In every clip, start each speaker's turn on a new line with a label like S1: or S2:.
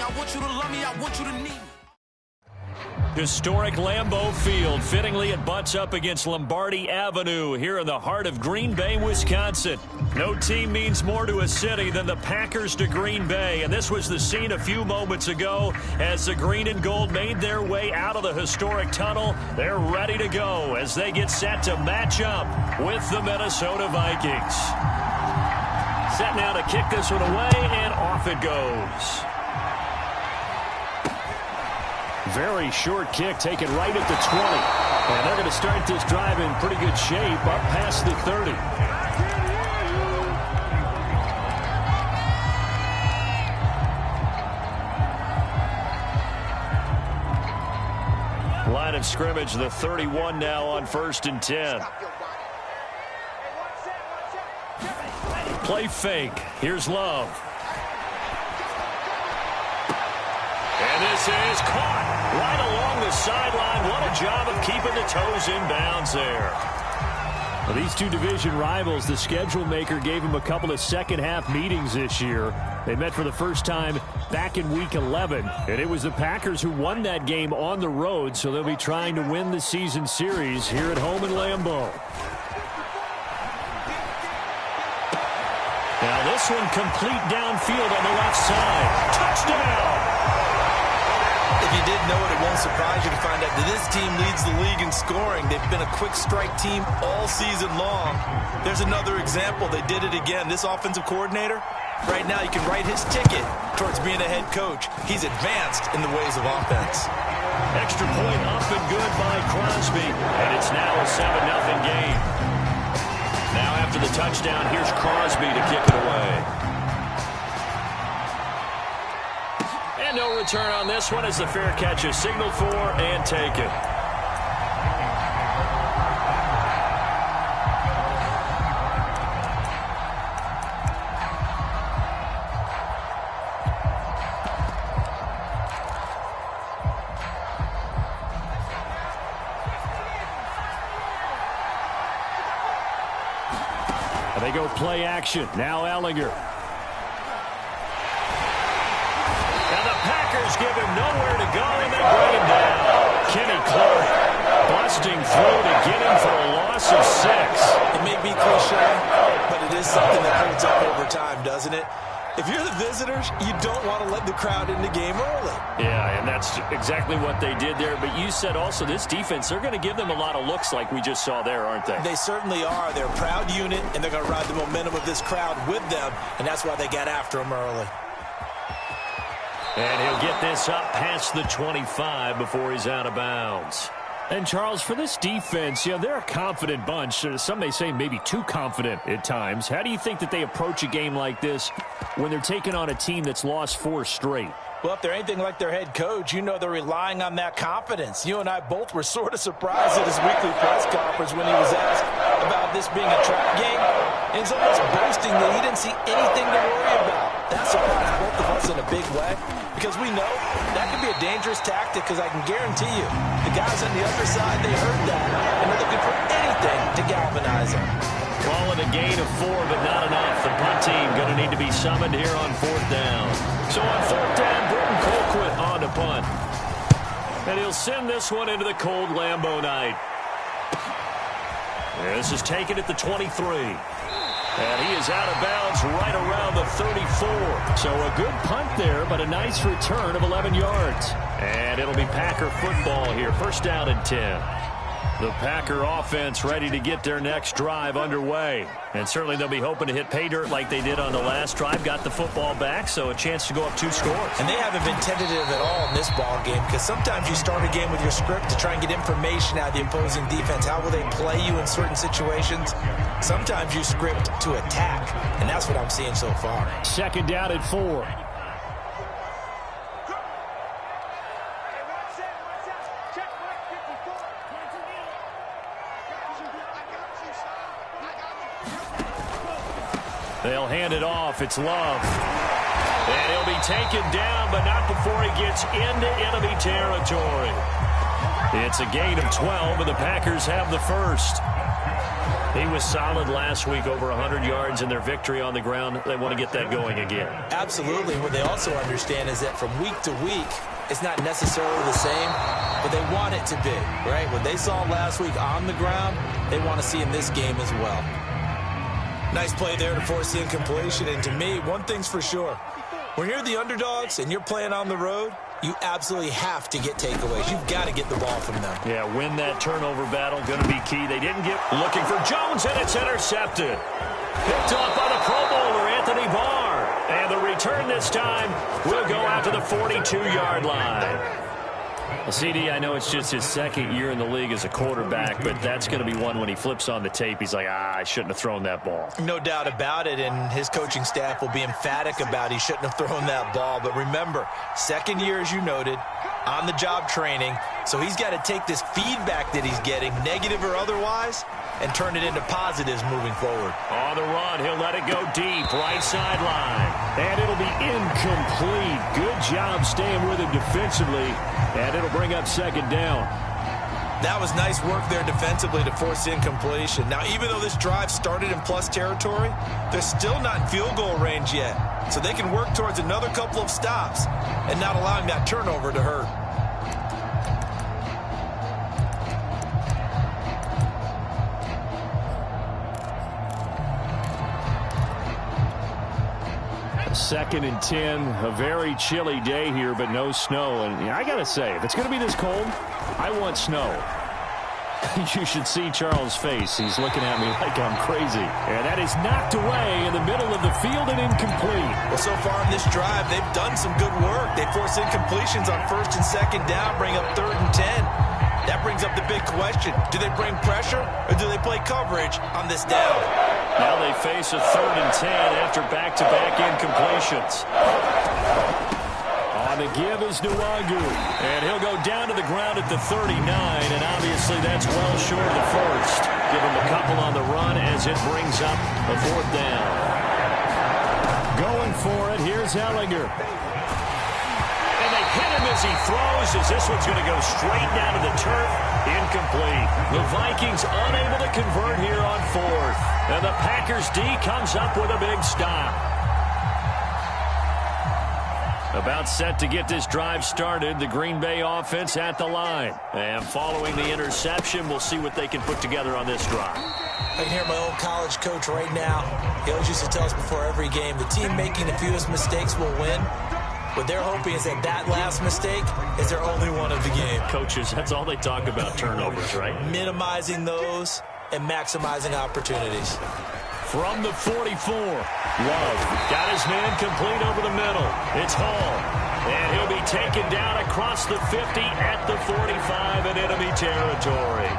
S1: I want you to love me, I want you to need me.
S2: Historic Lambeau Field. Fittingly, it butts up against Lombardi Avenue here in the heart of Green Bay, Wisconsin. No team means more to a city than the Packers to Green Bay, and this was the scene a few moments ago as the green and gold made their way out of the historic tunnel. They're ready to go as they get set to match up with the Minnesota Vikings. Set now to kick this one away, and off it goes. Very short kick taken right at the 20. And they're going to start this drive in pretty good shape up past the 30. Line of scrimmage, the 31 now on 1st and 10. Play fake. Here's Love. And this is caught right along the sideline. What a job of keeping the toes in bounds there. Well, these two division rivals, the schedule maker gave them a couple of second-half meetings this year. They met for the first time back in Week 11, and it was the Packers who won that game on the road, so they'll be trying to win the season series here at home in Lambeau. Now this one complete downfield on the left side. Touchdown!
S3: If you didn't know it, it won't surprise you to find out that this team leads the league in scoring. They've been a quick strike team all season long. There's another example. They did it again. This offensive coordinator, right now you can write his ticket towards being a head coach. He's advanced in the ways of offense.
S2: Extra point up and good by Crosby, and it's now a 7-0 game. Now after the touchdown, here's Crosby to kick it away. No return on this one as the fair catch is signaled for and taken. And they go play action. Now Ellinger. Packers give him nowhere to go, and they bring him down. Kenny Clark busting through to get him for a loss of 6.
S3: It may be cliche, but it is something that holds up over time, doesn't it? If you're the visitors, you don't want to let the crowd in the game early.
S2: Yeah, and that's exactly what they did there. But you said also this defense, they're going to give them a lot of looks like we just saw there, aren't they?
S3: They certainly are. They're a proud unit, and they're going to ride the momentum of this crowd with them, and that's why they got after them early.
S2: And he'll get this up past the 25 before he's out of bounds. And, Charles, for this defense, they're a confident bunch. Some may say maybe too confident at times. How do you think that they approach a game like this when they're taking on a team that's lost 4 straight?
S3: Well, if they're anything like their head coach, they're relying on that confidence. You and I both were sort of surprised at his weekly press conference when he was asked about this being a trap game. And he's almost boasting that he didn't see anything to worry about. That surprised both of us in a big way because we know that could be a dangerous tactic because I can guarantee you the guys on the other side, they heard that, and they're looking for anything to galvanize them.
S2: Calling a gain of 4, but not enough. The punt team going to need to be summoned here on 4th down. So on 4th down, Britton Colquitt on to punt. And he'll send this one into the cold Lambeau night. This is taken at the 23. And he is out of bounds right around the 34. So a good punt there, but a nice return of 11 yards. And it'll be Packer football here. 1st down and 10. The Packer offense ready to get their next drive underway. And certainly they'll be hoping to hit pay dirt like they did on the last drive. Got the football back, so a chance to go up 2 scores.
S3: And they haven't been tentative at all in this ball game because sometimes you start a game with your script to try and get information out of the opposing defense. How will they play you in certain situations? Sometimes you script to attack, and that's what I'm seeing so far.
S2: 2nd down at 4. They'll hand it off. It's Love. And he'll be taken down, but not before he gets into enemy territory. It's a gain of 12, and the Packers have the first. He was solid last week, over 100 yards in their victory on the ground. They want to get that going again.
S3: Absolutely. What they also understand is that from week to week, it's not necessarily the same, but they want it to be, right? What they saw last week on the ground, they want to see in this game as well. Nice play there to force the incompletion. And to me, one thing's for sure. When you're the underdogs and you're playing on the road, you absolutely have to get takeaways. You've got to get the ball from them.
S2: Yeah, win that turnover battle, going to be key. They didn't get looking for Jones, and it's intercepted. Picked off by the Pro Bowler, Anthony Barr. And the return this time will go out to the 42-yard line. Well, CD, I know it's just his second year in the league as a quarterback, but that's going to be one when he flips on the tape. He's like, I shouldn't have thrown that ball.
S3: No doubt about it, and his coaching staff will be emphatic about he shouldn't have thrown that ball. But remember, second year, as you noted, on-the-job training, so he's got to take this feedback that he's getting, negative or otherwise, and turn it into positives moving forward.
S2: On the run, he'll let it go deep, right sideline. And it'll be incomplete. Good job staying with him defensively, and it'll bring up second down.
S3: That was nice work there defensively to force incompletion. Now, even though this drive started in plus territory, they're still not in field goal range yet. So they can work towards another couple of stops and not allowing that turnover to hurt.
S2: Second and 10, a very chilly day here, but no snow. And I got to say, if it's going to be this cold, I want snow. You should see Charles' face. He's looking at me like I'm crazy. And that is knocked away in the middle of the field and incomplete.
S3: Well, so far in this drive, they've done some good work. They force incompletions on first and second down, bring up third and 10. That brings up the big question. Do they bring pressure or do they play coverage on this down?
S2: Now they face a third and 10 after back-to-back incompletions. On the give is Nwangu. And he'll go down to the ground at the 39, and obviously that's well short of the first. Give him a couple on the run as it brings up a fourth down. Going for it, here's Ellinger. And they hit him as he throws, as this one's going to go straight down to the turf. Incomplete. The Vikings unable to convert here on fourth. And the Packers D comes up with a big stop. About set to get this drive started, the Green Bay offense at the line. And following the interception, we'll see what they can put together on this drive.
S3: I can hear my old college coach right now. He always used to tell us before every game, the team making the fewest mistakes will win. What they're hoping is that last mistake is their only one of the game.
S2: Coaches, that's all they talk about, turnovers, right?
S3: Minimizing those and maximizing opportunities.
S2: From the 44, Love got his man complete over the middle. It's Hall, and he'll be taken down across the 50 at the 45 in enemy territory.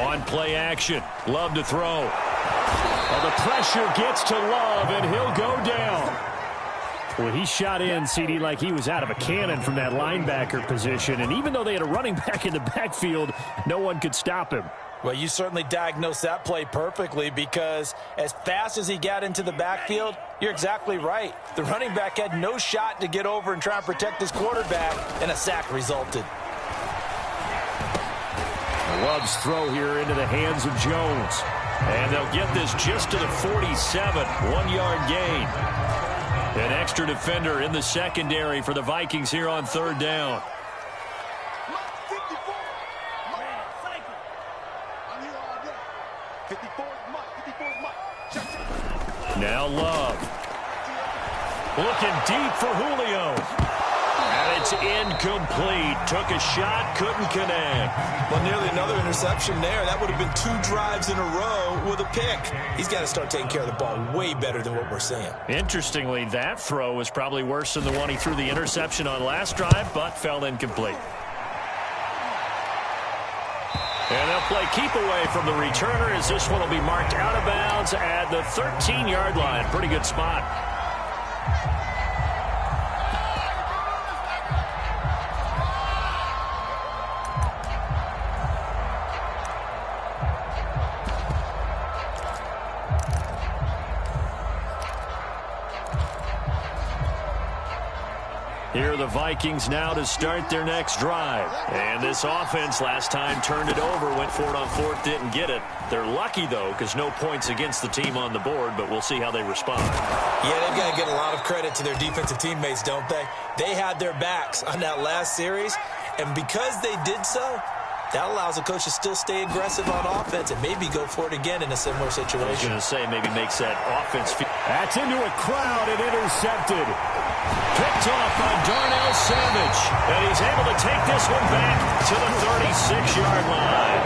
S2: On play action, Love to throw. Well, the pressure gets to Love, and he'll go down. Well, he shot in, CD, like he was out of a cannon from that linebacker position. And even though they had a running back in the backfield, no one could stop him.
S3: Well, you certainly diagnosed that play perfectly, because as fast as he got into the backfield, you're exactly right. The running back had no shot to get over and try and protect his quarterback, and a sack resulted.
S2: Love's throw here into the hands of Jones. And they'll get this just to the 47, 1-yard gain. An extra defender in the secondary for the Vikings here on third down. Now Love. Looking deep for Julio. And it's incomplete. Took a shot, couldn't connect.
S3: Well, nearly another interception there. That would have been 2 drives in a row with a pick. He's got to start taking care of the ball way better than what we're seeing.
S2: Interestingly, that throw was probably worse than the one he threw the interception on last drive, but fell incomplete. And they'll play keep away from the returner, as this one will be marked out of bounds at the 13-yard line. Pretty good spot. Here are the Vikings now to start their next drive. And this offense last time turned it over, went for it on fourth, didn't get it. They're lucky, though, because no points against the team on the board, but we'll see how they respond.
S3: Yeah, they've got to get a lot of credit to their defensive teammates, don't they? They had their backs on that last series, and because they did so, that allows the coach to still stay aggressive on offense and maybe go for it again in a similar situation.
S2: I was going to say, maybe makes that offense feel.
S4: That's into a crowd and intercepted.
S2: Picked off by Darnell Savage. And he's able to take this one back to the 36-yard line.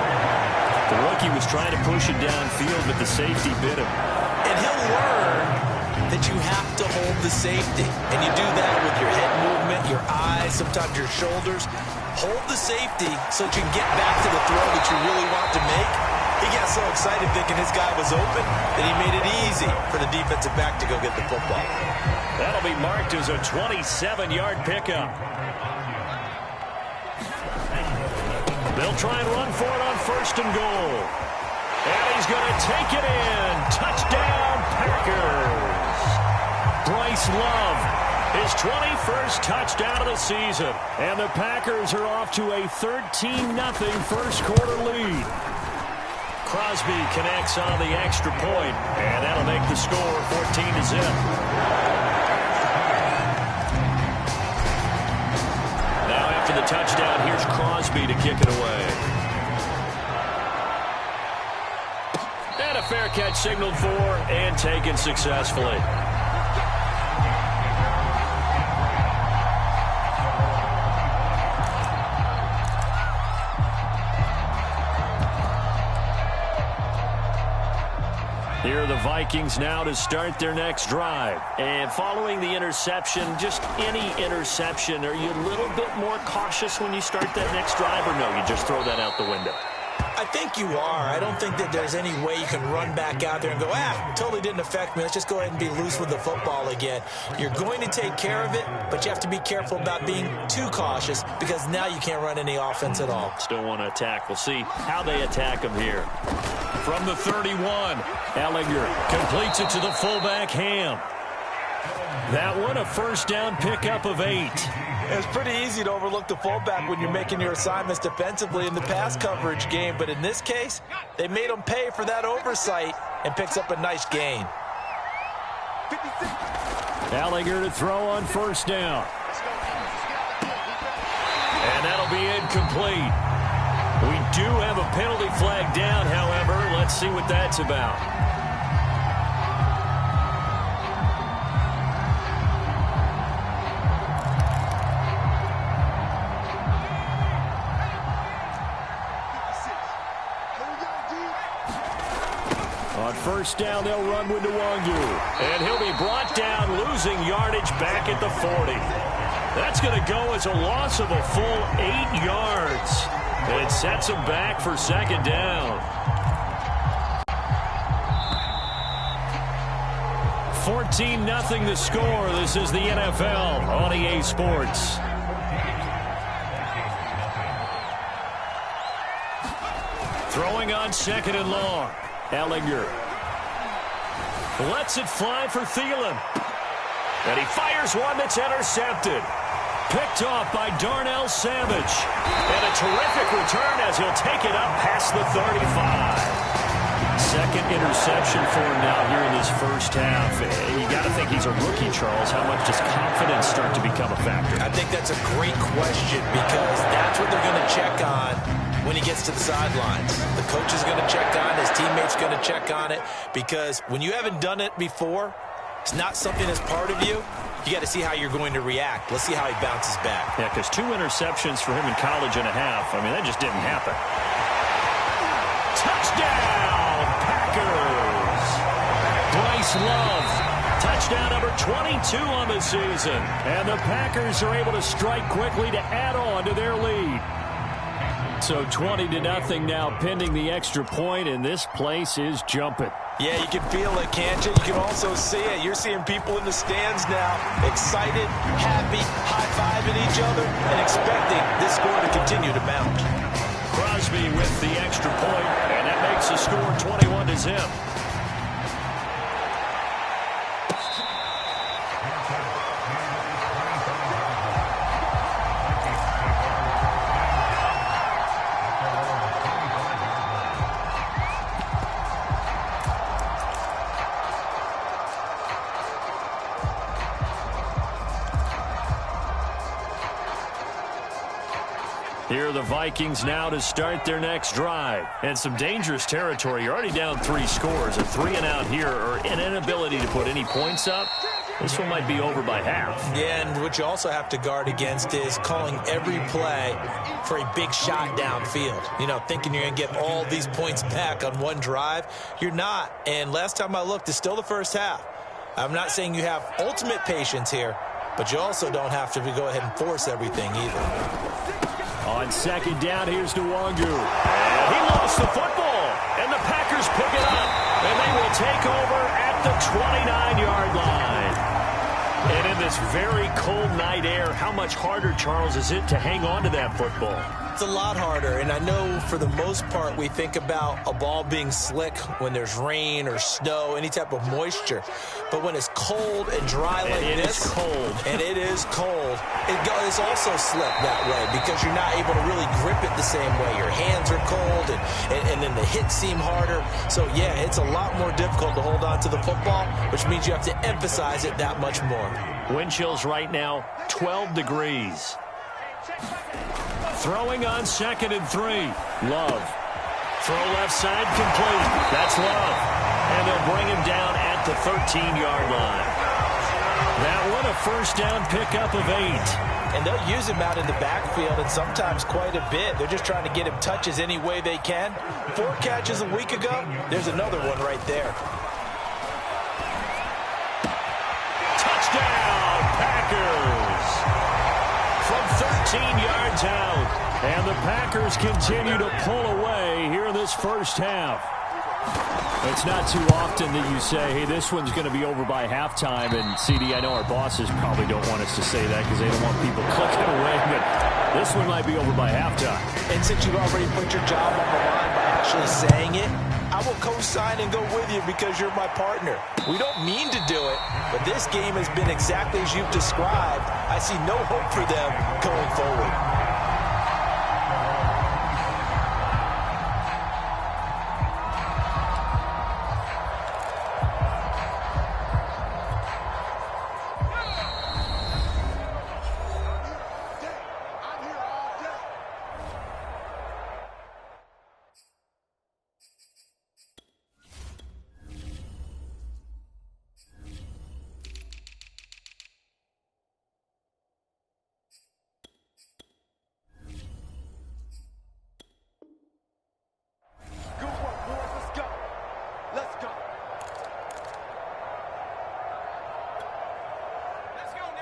S2: The rookie was trying to push it downfield, but the safety bit him.
S3: And he'll learn that you have to hold the safety. And you do that with your head movement, your eyes, sometimes your shoulders. Hold the safety so that you can get back to the throw that you really want to make. He got so excited thinking his guy was open that he made it easy for the defensive back to go get the football.
S2: That'll be marked as a 27-yard pickup. They'll try and run for it on first and goal. And he's going to take it in. Touchdown, Packers. Bryce Love, his 21st touchdown of the season. And the Packers are off to a 13-0 first quarter lead. Crosby connects on the extra point, and that'll make the score 14-0. Now after the touchdown, here's Crosby to kick it away. And a fair catch signaled for and taken successfully. Here are the Vikings now to start their next drive. And following the interception, just any interception, are you a little bit more cautious when you start that next drive, or no, you just throw that out the window?
S3: I think you are. I don't think that there's any way you can run back out there and go, totally didn't affect me. Let's just go ahead and be loose with the football again. You're going to take care of it, but you have to be careful about being too cautious because now you can't run any offense at all.
S2: Still want to attack. We'll see how they attack them here. From the 31, Ellinger completes it to the fullback, Ham. That one a first down pickup of 8.
S3: It's pretty easy to overlook the fullback when you're making your assignments defensively in the pass coverage game, but in this case, they made him pay for that oversight and picks up a nice gain.
S2: Ellinger to throw on first down. And that'll be incomplete. We do have a penalty flag down, however. Let's see what that's about. On first down, they'll run with Nwangu. And he'll be brought down, losing yardage back at the 40. That's going to go as a loss of a full 8 yards. And it sets him back for second down. 14-0 the score. This is the NFL on EA Sports. Throwing on second and long. Ellinger lets it fly for Thielen. And he fires one that's intercepted. Picked off by Darnell Savage. And a terrific return as he'll take it up past the 35. Second interception for him now here in this first half. You got to think he's a rookie, Charles. How much does confidence start to become a factor?
S3: I think that's a great question because that's what they're going to check on when he gets to the sidelines. The coach is going to check on it. His teammate's going to check on it because when you haven't done it before, it's not something that's part of you. You got to see how you're going to react. Let's see how he bounces back.
S2: Yeah, because 2 interceptions for him in college and a half. I mean, that just didn't happen. Touchdown, Packers! Bryce Love, touchdown number 22 on the season. And the Packers are able to strike quickly to add on to their lead. So 20-0 now pending the extra point, and this place is jumping.
S3: Yeah, you can feel it, can't you? You can also see it. You're seeing people in the stands now, excited, happy, high-fiving each other, and expecting this score to continue to mount.
S2: Crosby with the extra point, and that makes the score 21-0. Here are the Vikings now to start their next drive. And some dangerous territory. You're already down 3 scores. A 3-and-out here or an inability to put any points up. This one might be over by half.
S3: Yeah, and what you also have to guard against is calling every play for a big shot downfield. You know, thinking you're going to get all these points back on one drive. You're not. And last time I looked, it's still the first half. I'm not saying you have ultimate patience here, but you also don't have to go ahead and force everything either.
S2: On second down, here's Nwangu. And he lost the football. And the Packers pick it up. And they will take over at the 29-yard line. And in this very cold night air, how much harder, Charles, is it to hang on to that football?
S3: It's a lot harder, and I know for the most part we think about a ball being slick when there's rain or snow, any type of moisture. But when it's cold and dry like this, it is cold, it's also slick that way because you're not able to really grip it the same way. Your hands are cold, and then the hits seem harder. So, yeah, it's a lot more difficult to hold on to the football, which means you have to emphasize it that much more.
S2: Wind chills right now, 12 degrees. Throwing on 2nd and 3. Love. Throw left side complete. That's Love. And they'll bring him down at the 13-yard line. That one a first down pickup of 8.
S3: And they'll use him out in the backfield and sometimes quite a bit. They're just trying to get him touches any way they can. 4 catches a week ago. There's another one right there.
S2: Touchdown, Packers! From 13 yards out. And the Packers continue to pull away here in this first half. It's not too often that you say, hey, this one's going to be over by halftime. And, CD, I know our bosses probably don't want us to say that because they don't want people clicking away. But this one might be over by halftime.
S3: And since you've already put your job on the line by actually saying it, I will co-sign and go with you because you're my partner. We don't mean to do it, but this game has been exactly as you've described. I see no hope for them going forward.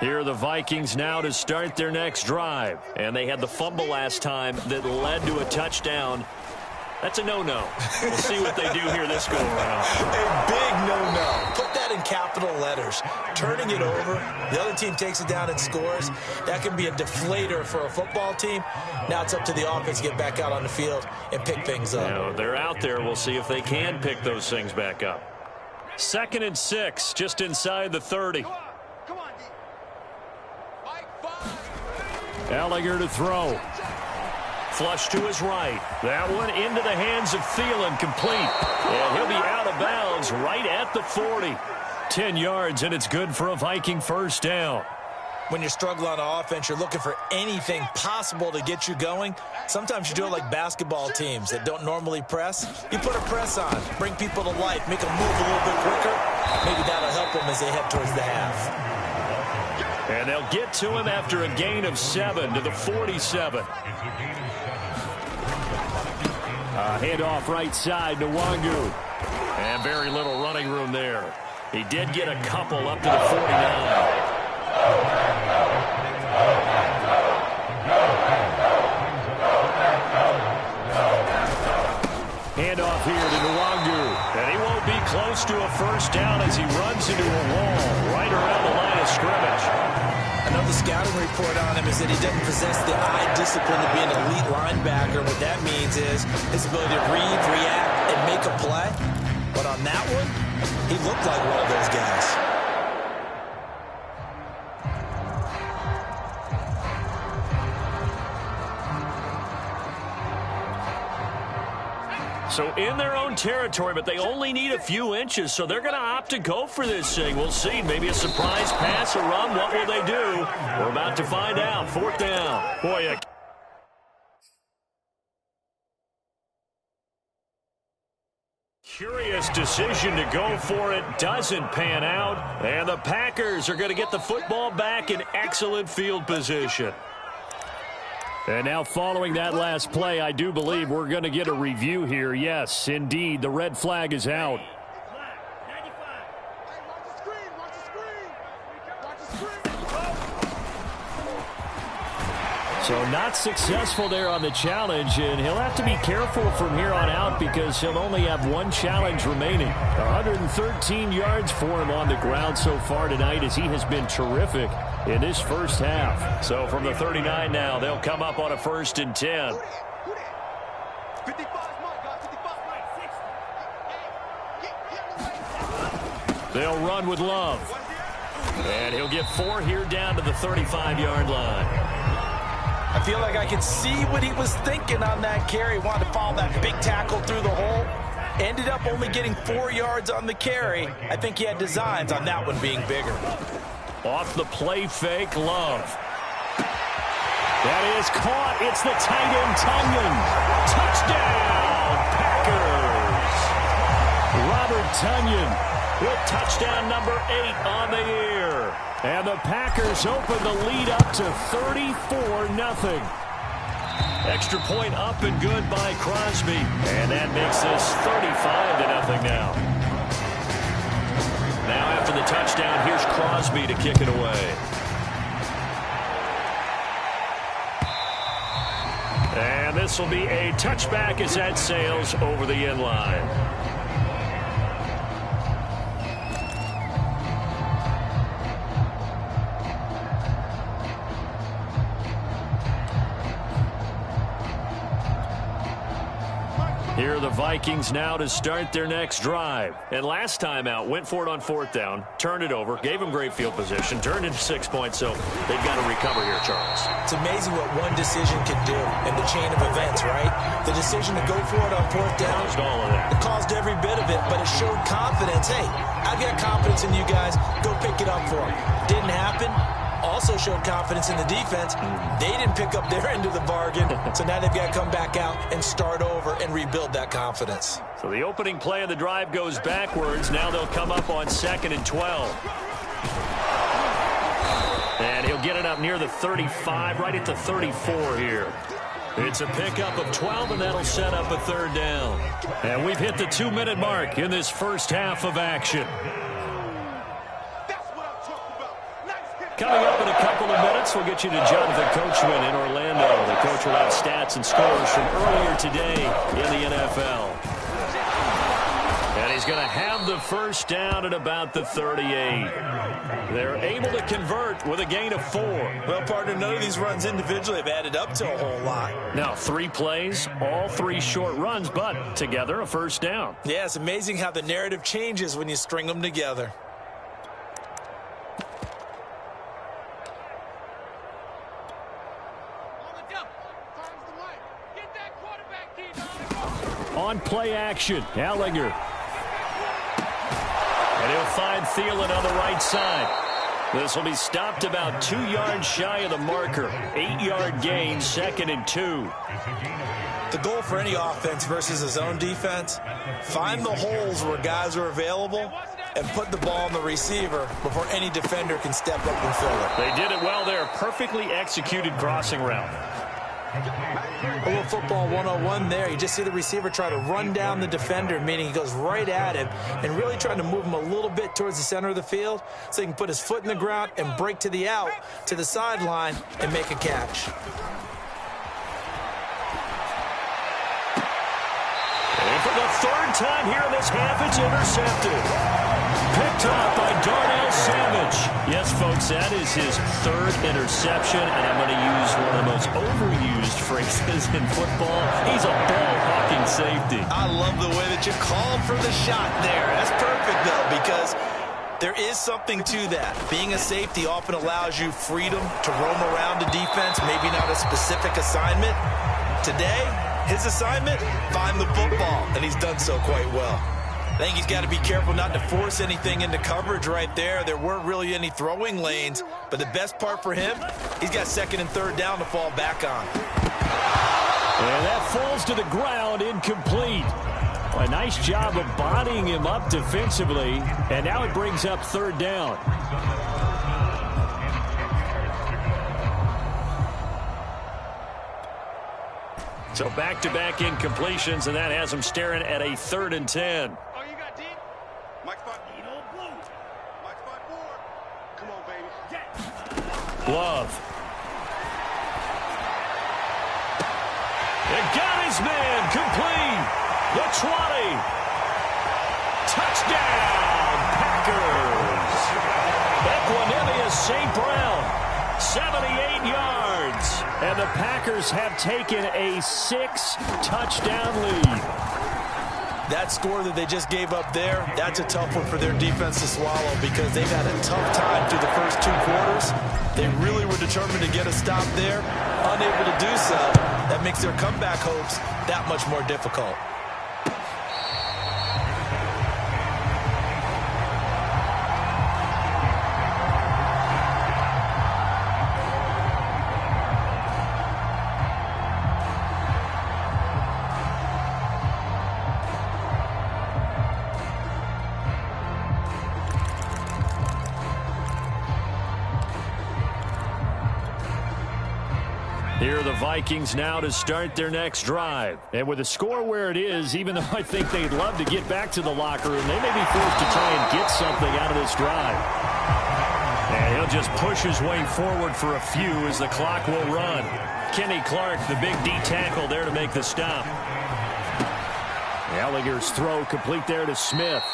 S2: Here are the Vikings now to start their next drive. And they had the fumble last time that led to a touchdown. That's a no-no. We'll see what they do here this go-around.
S3: A big no-no. Put that in capital letters. Turning it over, the other team takes it down and scores. That can be a deflator for a football team. Now it's up to the offense to get back out on the field and pick things up.
S2: Now, they're out there. We'll see if they can pick those things back up. 2nd and 6, just inside the 30. Ellinger to throw. Flush to his right. That one into the hands of Thielen, complete. And he'll be out of bounds right at the 40. 10 yards, and it's good for a Viking first down.
S3: When you're struggling on offense, you're looking for anything possible to get you going. Sometimes you do it like basketball teams that don't normally press. You put a press on, bring people to life, make them move a little bit quicker. Maybe that'll help them as they head towards the half.
S2: And they'll get to him after a gain of 7 to the 47. Handoff right side to Nwangu. And very little running room there. He did get a couple up to the 49. Handoff here to Nwangu. And he won't be close to a first down as he runs into a wall right around the line of scrimmage.
S3: Another scouting report on him is that he doesn't possess the eye discipline to be an elite linebacker. What that means is his ability to read, react, and make a play. But on that one, he looked like one of those guys.
S2: So in their own territory, but they only need a few inches, so they're going to opt to go for this thing. We'll see. Maybe a surprise pass, a run. What will they do? We're about to find out. 4th down. Boy, Curious decision to go for it. Doesn't pan out. And the Packers are going to get the football back in excellent field position. And now following that last play, I do believe we're going to get a review here. Yes, indeed, the red flag is out. So not successful there on the challenge, and he'll have to be careful from here on out because he'll only have one challenge remaining. 113 yards for him on the ground so far tonight as he has been terrific in this first half. So from the 39 now, they'll come up on a 1st and 10. They'll run with Love. And he'll get 4 here down to the 35-yard line.
S3: I feel like I could see what he was thinking on that carry. Wanted to follow that big tackle through the hole. Ended up only getting 4 yards on the carry. I think he had designs on that one being bigger.
S2: Off the play fake, Love. That is caught. It's the tight end, Tunyon. Touchdown, Packers. Robert Tunyon with touchdown number 8 on the year. And the Packers open the lead up to 34-0. Extra point up and good by Crosby. And that makes this 35-0 now. Now after the touchdown, here's Crosby to kick it away. And this will be a touchback as that sails over the end line. Here are the Vikings now to start their next drive. And last time out, went for it on 4th down, turned it over, gave them great field position, turned into 6 points, so they've got to recover here, Charles.
S3: It's amazing what one decision can do in the chain of events, right? The decision to go for it on 4th down.
S2: Caused all of that.
S3: It caused every bit of it, but it showed confidence. Hey, I've got confidence in you guys. Go pick it up for them. Didn't happen. Also showed confidence in the defense. They didn't pick up their end of the bargain, so now they've got to come back out and start over and rebuild that confidence.
S2: So the opening play of the drive goes backwards. Now they'll come up on 2nd and 12. And he'll get it up near the 35, right at the 34 here. It's a pickup of 12, and that'll set up a 3rd down. And we've hit the 2-minute mark in this first half of action. Coming up in a couple of minutes, we'll get you to Jonathan Coachman in Orlando. The coach will have stats and scores from earlier today in the NFL. And he's going to have the 1st down at about the 38. They're able to convert with a gain of 4.
S3: Well, partner, none of these runs individually have added up to a whole lot.
S2: Now, 3 plays, all 3 short runs, but together a 1st down.
S3: Yeah, it's amazing how the narrative changes when you string them together.
S2: On play action, Ellinger. And he'll find Thielen on the right side. This will be stopped about 2 yards shy of the marker. 8-yard gain, 2nd and 2.
S3: The goal for any offense versus a zone defense, find the holes where guys are available and put the ball on the receiver before any defender can step up and fill it.
S2: They did it well there. Perfectly executed crossing route.
S3: A little football 101 there. You just see the receiver try to run down the defender, meaning he goes right at him and really trying to move him a little bit towards the center of the field so he can put his foot in the ground and break to the out, to the sideline, and make a catch.
S2: And for the 3rd time here in this half, it's intercepted. Picked up by Darnell Savage. Yes, folks, that is his 3rd interception, and I'm going to use one of the most overused phrases in football. He's a ball-hawking safety.
S3: I love the way that you called for the shot there. That's perfect, though, because there is something to that. Being a safety often allows you freedom to roam around the defense, maybe not a specific assignment. Today, his assignment, find the football, and he's done so quite well. I think he's got to be careful not to force anything into coverage right there. There weren't really any throwing lanes, but the best part for him, he's got 2nd and 3rd down to fall back on.
S2: And that falls to the ground, incomplete. A nice job of bodying him up defensively, and now it brings up third down. So back-to-back incompletions, and that has him staring at a 3rd and 10.
S1: Oh, you got deep? Mike spot. Mike spot 4. Come on, baby.
S2: Love. It got his man complete. The 20. Touchdown, Packers. Equanimous St. Brown, 78 yards. And the Packers have taken a 6-touchdown lead.
S3: That score that they just gave up there, that's a tough one for their defense to swallow because they've had a tough time through the first 2 quarters. They really were determined to get a stop there, unable to do so. That makes their comeback hopes that much more difficult.
S2: Here are the Vikings now to start their next drive. And with the score where it is, even though I think they'd love to get back to the locker room, they may be forced to try and get something out of this drive. And he'll just push his way forward for a few as the clock will run. Kenny Clark, the big D tackle there to make the stop. Ellinger's throw complete there to Smith.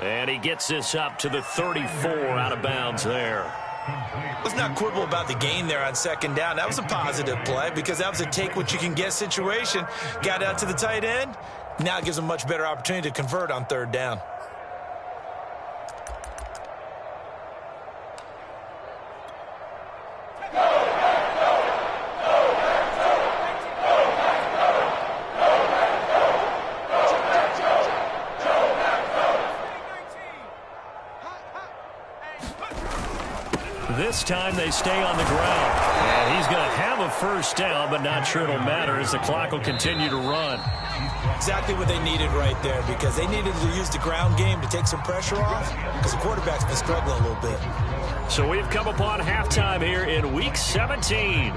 S2: And he gets this up to the 34 out of bounds there.
S3: Let's not quibble about the gain there on 2nd down. That was a positive play because that was a take-what-you-can-get situation. Got out to the tight end. Now it gives them a much better opportunity to convert on 3rd down.
S2: This time they stay on the ground. And he's going to have a 1st down, but not sure it'll matter as the clock will continue to run.
S3: Exactly what they needed right there because they needed to use the ground game to take some pressure off because the quarterback's been struggling a little bit.
S2: So we've come upon halftime here in Week 17.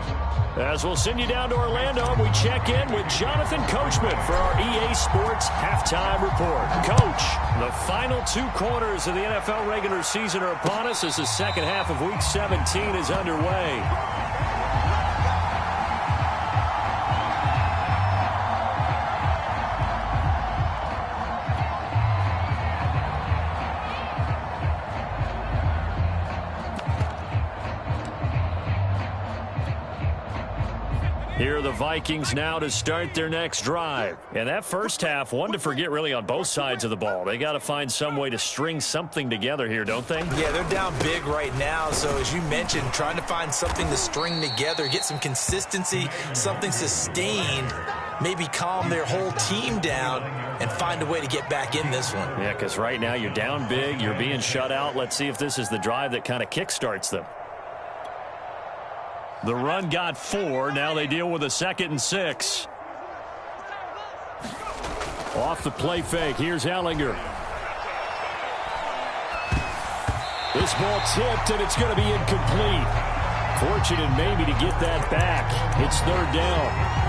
S2: As we'll send you down to Orlando, we check in with Jonathan Coachman for our EA Sports Halftime Report. Coach, the final 2 quarters of the NFL regular season are upon us as the second half of Week 17 is underway. Here are the Vikings now to start their next drive. And that first half, one to forget really on both sides of the ball. They got to find some way to string something together here, don't they?
S3: Yeah, they're down big right now. So as you mentioned, trying to find something to string together, get some consistency, something sustained, maybe calm their whole team down and find a way to get back in this one.
S2: Yeah, because right now you're down big, you're being shut out. Let's see if this is the drive that kind of kickstarts them. The run got 4. Now they deal with a 2nd and 6. Off the play fake. Here's Ellinger. This ball tipped, and it's going to be incomplete. Fortunate maybe to get that back. It's 3rd down.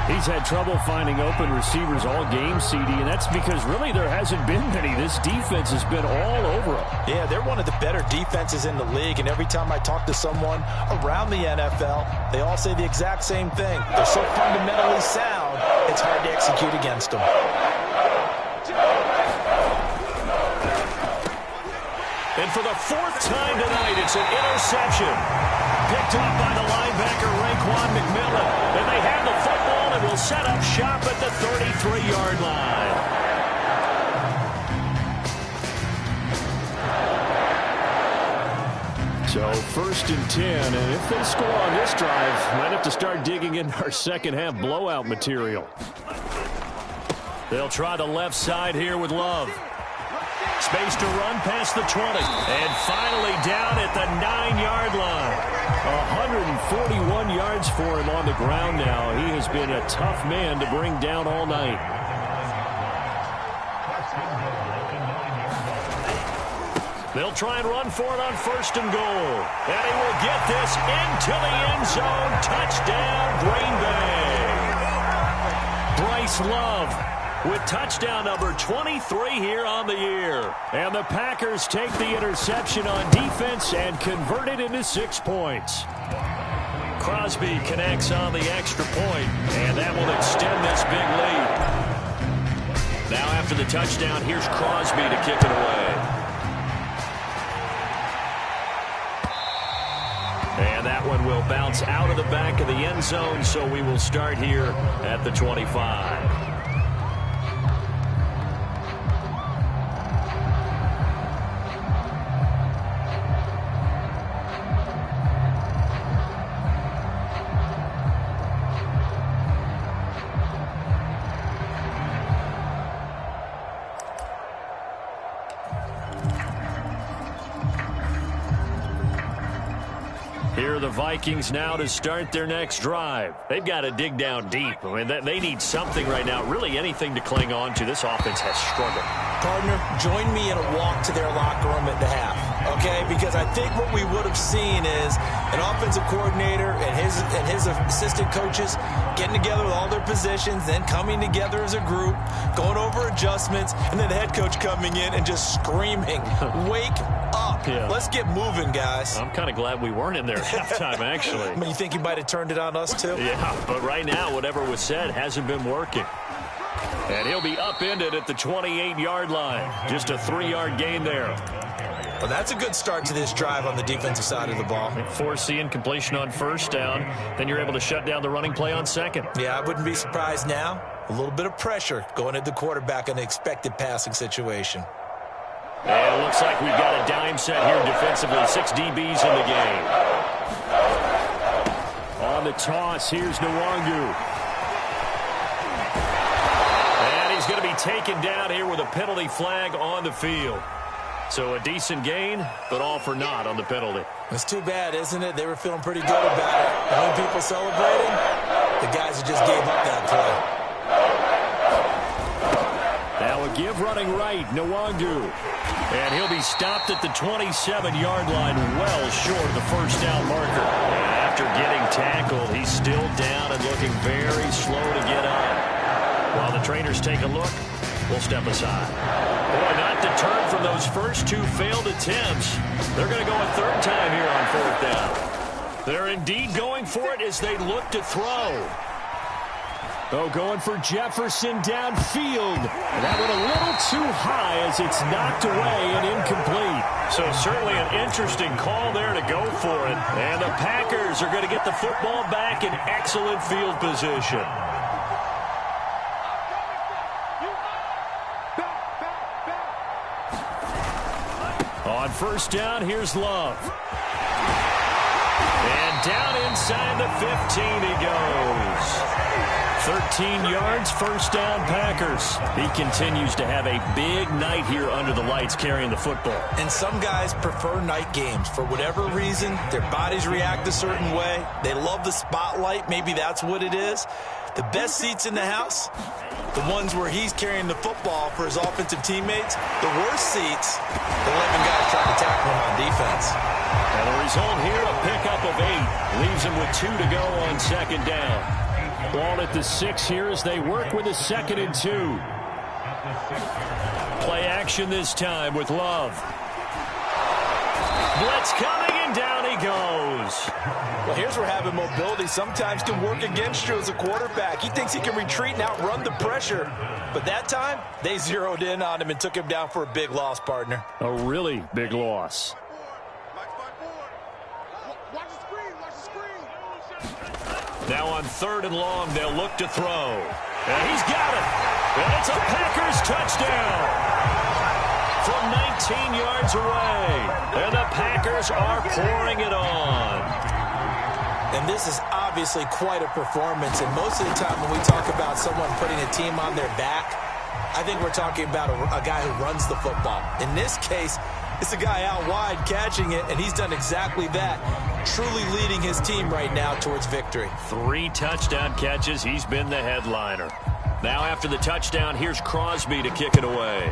S2: He's had trouble finding open receivers all game, CD, and that's because really there hasn't been many. This defense has been all over them.
S3: Yeah, they're one of the better defenses in the league, and every time I talk to someone around the NFL, they all say the exact same thing. They're so fundamentally sound, it's hard to execute against them.
S2: And for the 4th time tonight, it's an interception. Picked up by the linebacker, Raekwon McMillan. And they have the football and will set up shop at the 33-yard line. So 1st and 10, and if they score on this drive, might have to start digging into our second half blowout material. They'll try the left side here with Love. Space to run past the 20. And finally down at the 9-yard line. 141 yards for him on the ground now. He has been a tough man to bring down all night. They'll try and run for it on 1st and goal. And he will get this into the end zone. Touchdown, Green Bay. Bryce Love with touchdown number 23 here on the year. And the Packers take the interception on defense and convert it into 6 points. Crosby connects on the extra point, and that will extend this big lead. Now after the touchdown, here's Crosby to kick it away. And that one will bounce out of the back of the end zone, so we will start here at the 25. Here are the Vikings now to start their next drive. They've got to dig down deep. I mean, they need something right now, really anything to cling on to. This offense has struggled.
S3: Partner, join me in a walk to their locker room at the half, okay? Because I think what we would have seen is an offensive coordinator and his assistant coaches getting together with all their positions, then coming together as a group, going over adjustments, and then the head coach coming in and just screaming, wake up. Yeah. Let's get moving, guys.
S2: I'm kind of glad we weren't in there at halftime, actually.
S3: I mean, you think he might have turned it on us, too?
S2: Yeah, but right now, whatever was said hasn't been working. And he'll be upended at the 28-yard line. Just a 3-yard gain there.
S3: Well, that's a good start to this drive on the defensive side of the ball.
S2: Forcing incompletion on 1st down. Then you're able to shut down the running play on 2nd.
S3: Yeah, I wouldn't be surprised now. A little bit of pressure going at the quarterback in an expected passing situation.
S2: And it looks like we've got a dime set here defensively. 6 DBs in the game. On the toss, here's Nwangu. And he's going to be taken down here with a penalty flag on the field. So a decent gain, but all for naught on the penalty.
S3: It's too bad, isn't it? They were feeling pretty good about it. The only people celebrating, the guys who just gave up that play.
S2: Now a give running right, Nwangu. And he'll be stopped at the 27-yard line, well short of the 1st down marker. And after getting tackled, he's still down and looking very slow to get up. While the trainers take a look, we'll step aside. Boy, not deterred from those first 2 failed attempts. They're going to go a 3rd time here on 4th down. They're indeed going for it as they look to throw. Oh, going for Jefferson downfield. And that went a little too high as it's knocked away and incomplete. So certainly an interesting call there to go for it. And the Packers are going to get the football back in excellent field position. On 1st down, here's Love. And down inside the 15 he goes. 13 yards, 1st down, Packers. He continues to have a big night here under the lights carrying the football.
S3: And some guys prefer night games. For whatever reason, their bodies react a certain way. They love the spotlight. Maybe that's what it is. The best seats in the house, the ones where he's carrying the football for his offensive teammates. The worst seats, the 11 guys trying to tackle him on defense.
S2: And the result here, a pickup of 8. Leaves him with 2 to go on 2nd down. Ball at the 6 here as they work with a 2nd and 2. Play action this time with Love. Blitz coming, and down he goes.
S3: Well, here's where having mobility sometimes can work against you as a quarterback. He thinks he can retreat and outrun the pressure. But that time, they zeroed in on him and took him down for a big loss, partner.
S2: A really big loss. Now on 3rd and long, they'll look to throw. And he's got it. And it's a Packers touchdown. From 19 yards away. And the Packers are pouring it on.
S3: And this is obviously quite a performance. And most of the time when we talk about someone putting a team on their back, I think we're talking about a guy who runs the football. In this case, it's a guy out wide catching it, and he's done exactly that. Truly leading his team right now towards victory.
S2: 3 touchdown catches. He's been the headliner. Now after the touchdown, here's Crosby to kick it away.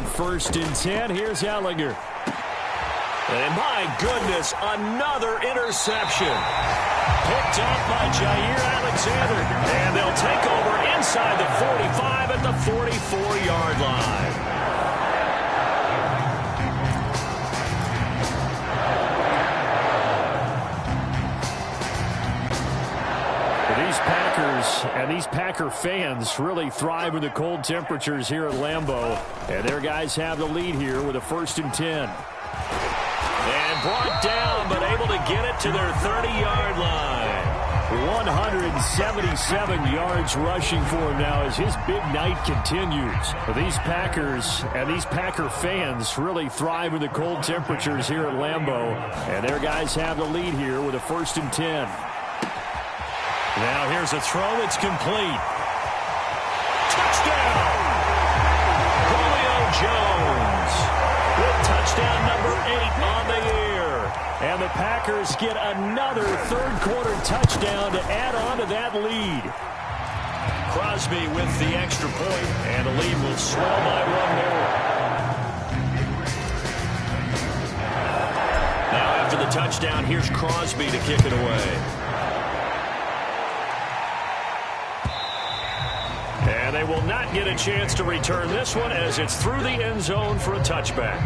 S2: On 1st and 10, here's Ellinger. And my goodness, another interception. Picked up by Jair Alexander. And they'll take over inside the 45 at the 44-yard line. These Packers and these Packer fans really thrive in the cold temperatures here at Lambeau. And their guys have the lead here with a 1st and 10. And brought down, but able to get it to their 30-yard line. 177 yards rushing for him now as his big night continues. These Packers and these Packer fans really thrive in the cold temperatures here at Lambeau. And their guys have the lead here with a 1st and 10. Now here's a throw. It's complete. Touchdown! Julio Jones with touchdown number 8 on the year. And the Packers get another third-quarter touchdown to add on to that lead. Crosby with the extra point, and the lead will swell by 1 more. Now after the touchdown, here's Crosby to kick it away. And they will not get a chance to return this one as it's through the end zone for a touchback.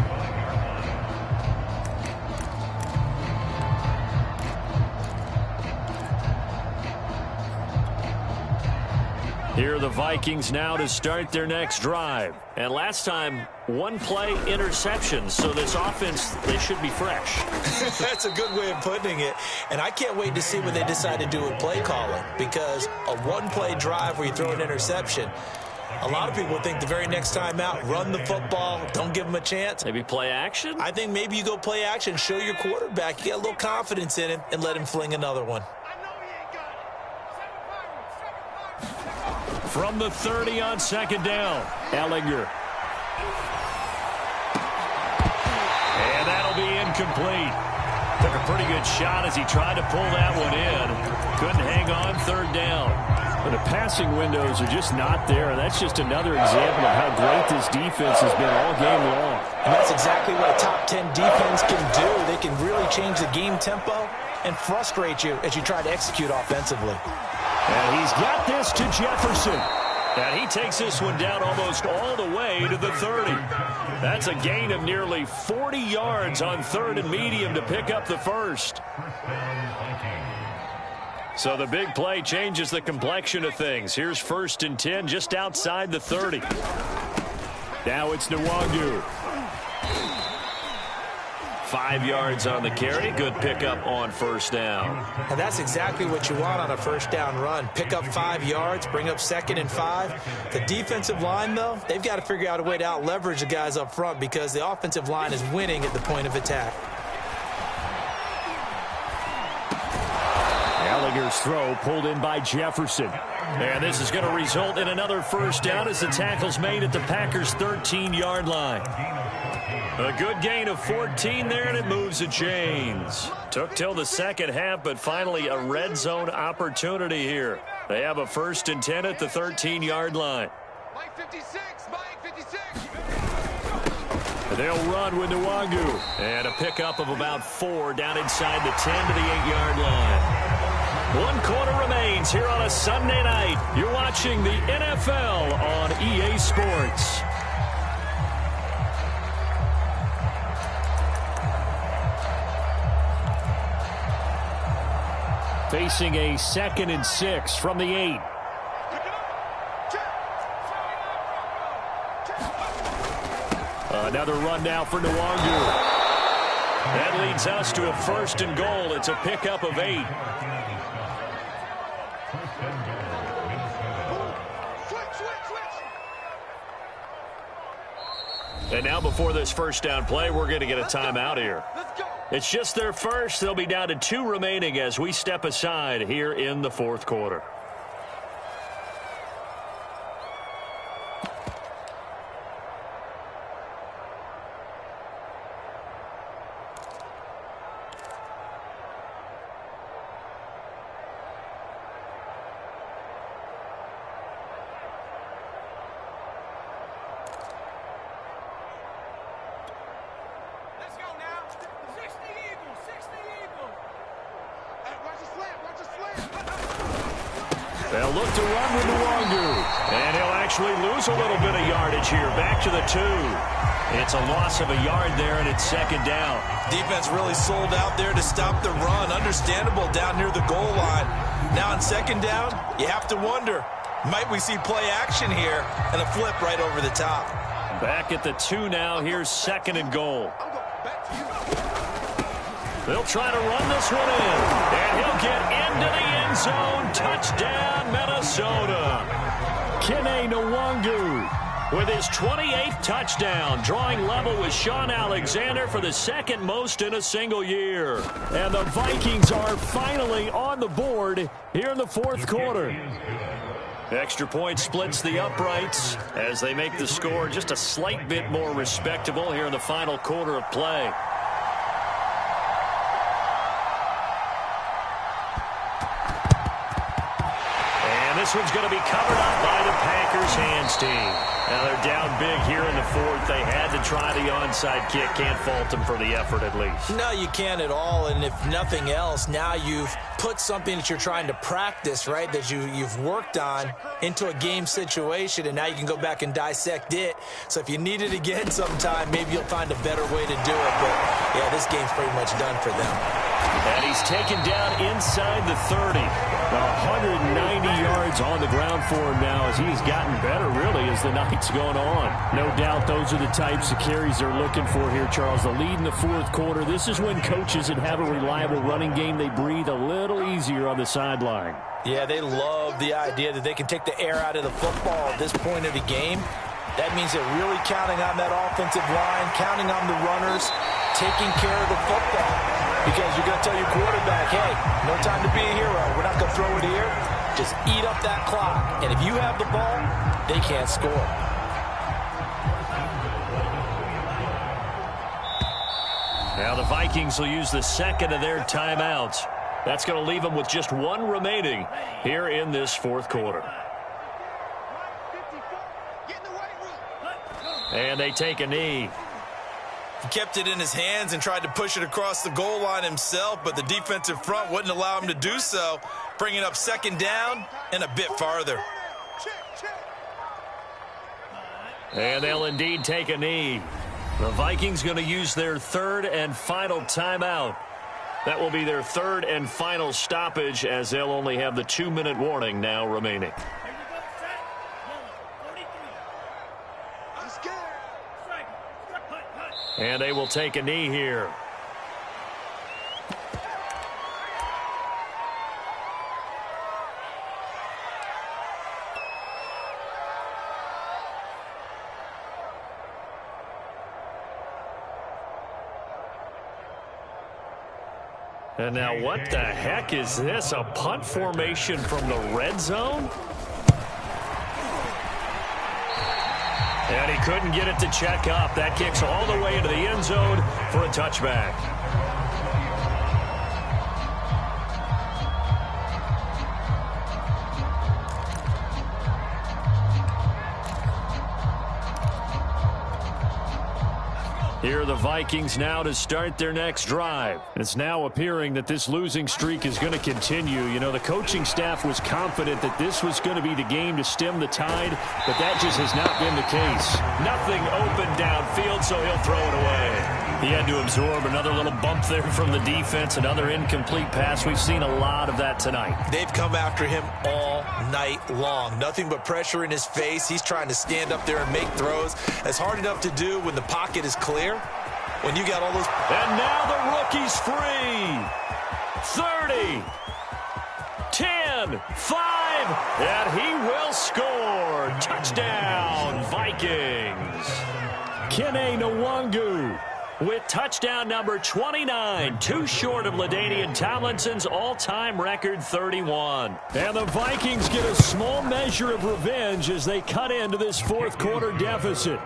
S2: Here are the Vikings now to start their next drive. And last time, one-play interception. So this offense, they should be fresh.
S3: That's a good way of putting it. And I can't wait to see what they decide to do with play calling. Because a one-play drive where you throw an interception, a lot of people think the very next time out, run the football, don't give them a chance.
S2: Maybe play action?
S3: I think maybe you go play action, show your quarterback, get a little confidence in him, and let him fling another one.
S2: From the 30 on 2nd down, Ellinger. And that'll be incomplete. Took a pretty good shot as he tried to pull that one in. Couldn't hang on 3rd down. But the passing windows are just not there. And that's just another example of how great this defense has been all game long.
S3: And that's exactly what a top 10 defense can do. They can really change the game tempo and frustrate you as you try to execute offensively.
S2: And he's got this to Jefferson. And he takes this one down almost all the way to the 30. That's a gain of nearly 40 yards on 3rd and medium to pick up the first. So the big play changes the complexion of things. Here's 1st and 10 just outside the 30. Now it's Nwangu. 5 yards on the carry. Good pickup on 1st down.
S3: And that's exactly what you want on a 1st down run. Pick up 5 yards, bring up 2nd and 5. The defensive line, though, they've got to figure out a way to out-leverage the guys up front because the offensive line is winning at the point of attack.
S2: Ellinger's throw pulled in by Jefferson. And this is going to result in another 1st down as the tackle's made at the Packers' 13-yard line. A good gain of 14 there, and it moves the chains. Took till the second half, but finally a red zone opportunity here. They have a 1st and 10 at the 13-yard line.
S1: Mike 56, Mike 56.
S2: They'll run with Nwangu. And a pickup of about 4 down inside the 10 to the 8-yard line. 1 quarter remains here on a Sunday night. You're watching the NFL on EA Sports. Facing a 2nd and 6 from the 8. Another run now for Nwangu. That leads us to a 1st and goal. It's a pickup of 8. And now before this 1st down play, we're going to get a timeout here. It's just their first. They'll be down to 2 remaining as we step aside here in the 4th quarter. They'll look to run with Nwangu. And he'll actually lose a little bit of yardage here. Back to the 2. It's a loss of a yard there, and it's second down.
S3: Defense really sold out there to stop the run. Understandable down near the goal line. Now on second down, you have to wonder, might we see play action here and a flip right over the top?
S2: Back at the 2 now. Here's second and goal. They'll try to run this one in. And he'll get into the end zone. Touchdown, Minnesota. Kene Nwangu with his 28th touchdown, drawing level with Sean Alexander for the second most in a single year. And the Vikings are finally on the board here in the fourth quarter. Extra point splits the uprights as they make the score just a slight bit more respectable here in the final quarter of play. This one's going to be covered up by the Packers hands team. Now they're down big here in the fourth. They had to try the onside kick. Can't fault them for the effort at least.
S3: No, you can't at all. And if nothing else, now you've put something that you're trying to practice, right, that you've worked on into a game situation, and now you can go back and dissect it. So if you need it again sometime, maybe you'll find a better way to do it. But, yeah, this game's pretty much done for them.
S2: And he's taken down inside the 30. 190 yards on the ground for him now as he's gotten better, really, as the night's gone on. No doubt those are the types of carries they're looking for here, Charles. The lead in the fourth quarter. This is when coaches that have a reliable running game, they breathe a little easier on the sideline.
S3: Yeah, they love the idea that they can take the air out of the football at this point of the game. That means they're really counting on that offensive line, counting on the runners, taking care of the football. Because you're going to tell your quarterback, hey, no time to be a hero. We're not going to throw it here. Just eat up that clock. And if you have the ball, they can't score.
S2: Now the Vikings will use the second of their timeouts. That's going to leave them with just one remaining here in this fourth quarter. And they take a knee.
S3: He kept it in his hands and tried to push it across the goal line himself, but the defensive front wouldn't allow him to do so, bringing up second down and a bit farther.
S2: And they'll indeed take a knee. The Vikings going to use their third and final timeout. That will be their third and final stoppage as they'll only have the 2-minute warning now remaining. And they will take a knee here. And now what the heck is this? A punt formation from the red zone? And he couldn't get it to check up. That kicks all the way into the end zone for a touchback. Here are the Vikings now to start their next drive. It's now appearing that this losing streak is going to continue. You know, the coaching staff was confident that this was going to be the game to stem the tide, but that just has not been the case. Nothing open downfield, so he'll throw it away. He had to absorb another little bump there from the defense, another incomplete pass. We've seen a lot of that tonight.
S3: They've come after him all night long. Nothing but pressure in his face. He's trying to stand up there and make throws. It's hard enough to do when the pocket is clear. When you got all those...
S2: And now the rookie's free. 30, 10, 5, and he will score. Touchdown, Vikings. Kene Nwangu with touchdown number 29, too short of LaDainian Tomlinson's all-time record 31. And the Vikings get a small measure of revenge as they cut into this fourth quarter deficit.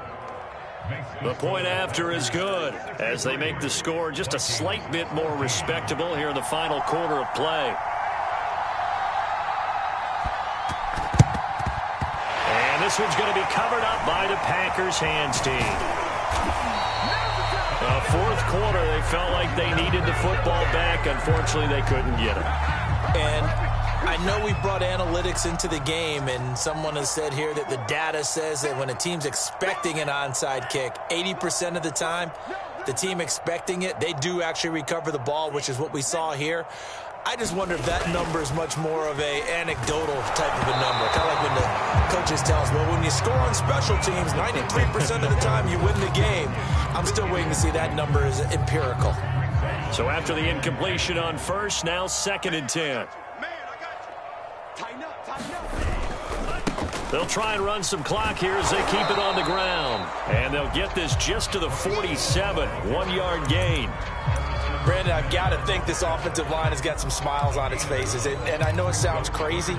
S2: The point after is good as they make the score just a slight bit more respectable here in the final quarter of play. And this one's going to be covered up by the Packers hands team. Fourth quarter, they felt like they needed the football back. Unfortunately, they couldn't get it.
S3: And I know we brought analytics into the game, and someone has said here that the data says that when a team's expecting an onside kick, 80% of the time, the team expecting it, they do actually recover the ball, which is what we saw here. I just wonder if that number is much more of a anecdotal type of a number. Kind of like when the coaches tell us, well, when you score on special teams, 93% of the time you win the game. I'm still waiting to see that number is empirical.
S2: So after the incompletion on first, now 2nd and 10. They'll try and run some clock here as they keep it on the ground. And they'll get this just to the 47, 1-yard gain.
S3: Brandon, I've got to think this offensive line has got some smiles on its faces. And I know it sounds crazy,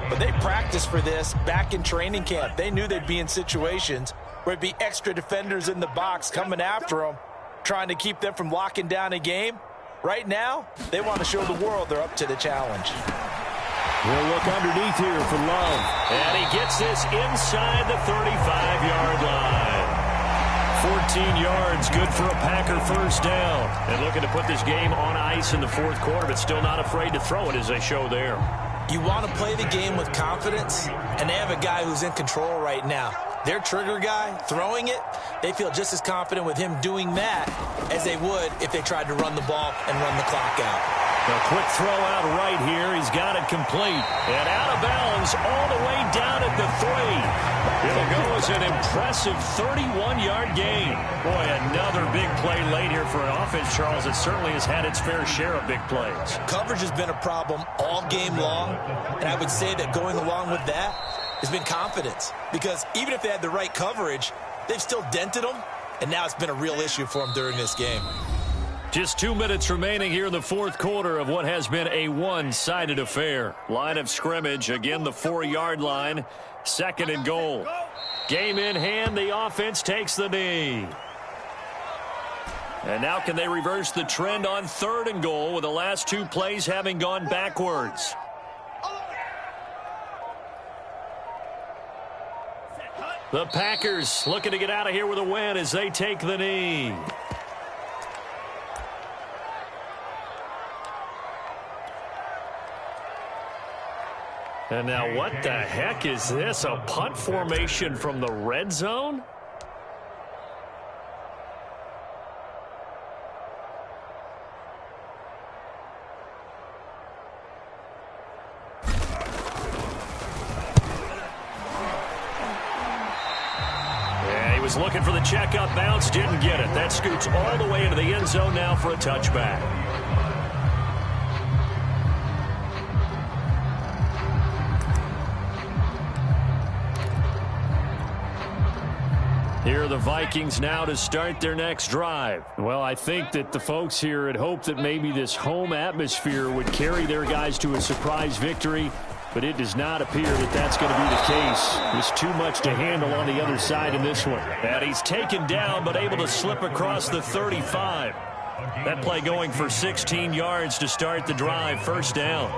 S3: but they practiced for this back in training camp. They knew they'd be in situations where it'd be extra defenders in the box coming after them, trying to keep them from locking down a game. Right now, they want to show the world they're up to the challenge.
S4: We'll look underneath here for Love.
S2: And he gets this inside the 35-yard line. 14 yards, good for a Packer first down. And looking to put this game on ice in the 4th quarter, but still not afraid to throw it as they show there.
S3: You want to play the game with confidence, and they have a guy who's in control right now. Their trigger guy, throwing it, they feel just as confident with him doing that as they would if they tried to run the ball and run the clock out.
S2: A quick throw out right here. He's got it complete. And out of bounds all the way down at the 3. It'll go as an impressive 31-yard gain. Boy, another big play late here for an offense, Charles, that certainly has had its fair share of big plays.
S3: Coverage has been a problem all game long, and I would say that going along with that has been confidence. Because even if they had the right coverage, they've still dented them, and now it's been a real issue for them during this game.
S2: Just 2 minutes remaining here in the 4th quarter of what has been a one-sided affair. Line of scrimmage, again the 4-yard line, 2nd and goal. Game in hand, the offense takes the knee. And now can they reverse the trend on 3rd and goal with the last 2 plays having gone backwards? The Packers looking to get out of here with a win as they take the knee. And now what the heck is this? A punt formation from the red zone? Yeah, he was looking for the checkup bounce, didn't get it. That scoots all the way into the end zone now for a touchback. Here are the Vikings now to start their next drive.
S4: Well, I think that the folks here had hoped that maybe this home atmosphere would carry their guys to a surprise victory, but it does not appear that that's going to be the case. There's too much to handle on the other side in this one.
S2: And he's taken down, but able to slip across the 35. That play going for 16 yards to start the drive, first down.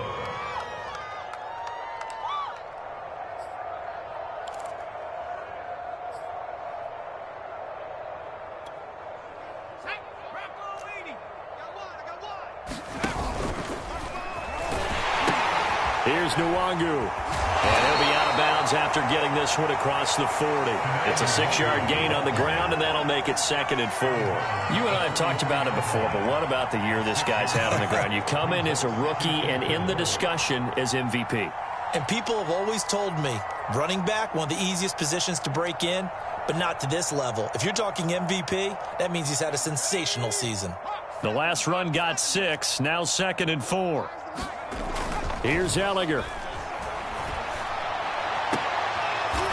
S2: Here's Nwangu. And he'll be out of bounds after getting this one across the 40. It's a 6-yard gain on the ground, and that'll make it 2nd and 4. You and I have talked about it before, but what about the year this guy's had on the ground? You come in as a rookie and in the discussion as MVP.
S3: And people have always told me, running back, one of the easiest positions to break in, but not to this level. If you're talking MVP, that means he's had a sensational season.
S2: The last run got 6, now 2nd and 4. Here's Ellinger.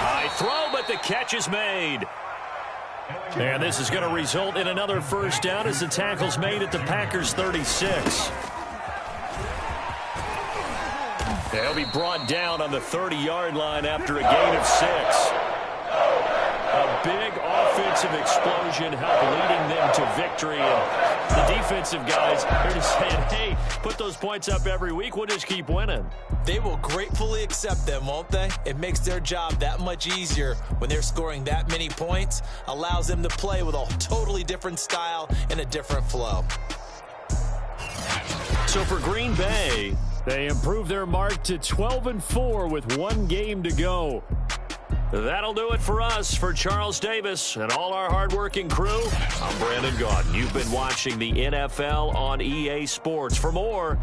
S2: High throw, but the catch is made. And this is going to result in another first down as the tackle's made at the Packers' 36. They'll be brought down on the 30-yard line after a gain of 6. A big offensive explosion helped leading them to victory. And the defensive guys are just saying, hey, put those points up every week. We'll just keep winning.
S3: They will gratefully accept them, won't they? It makes their job that much easier when they're scoring that many points. Allows them to play with a totally different style and a different flow.
S2: So for Green Bay,
S4: They improve their mark to 12-4 with one game to go.
S2: That'll do it for us. For Charles Davis and all our hardworking crew, I'm Brandon Gaudin. You've been watching the NFL on EA Sports. For more,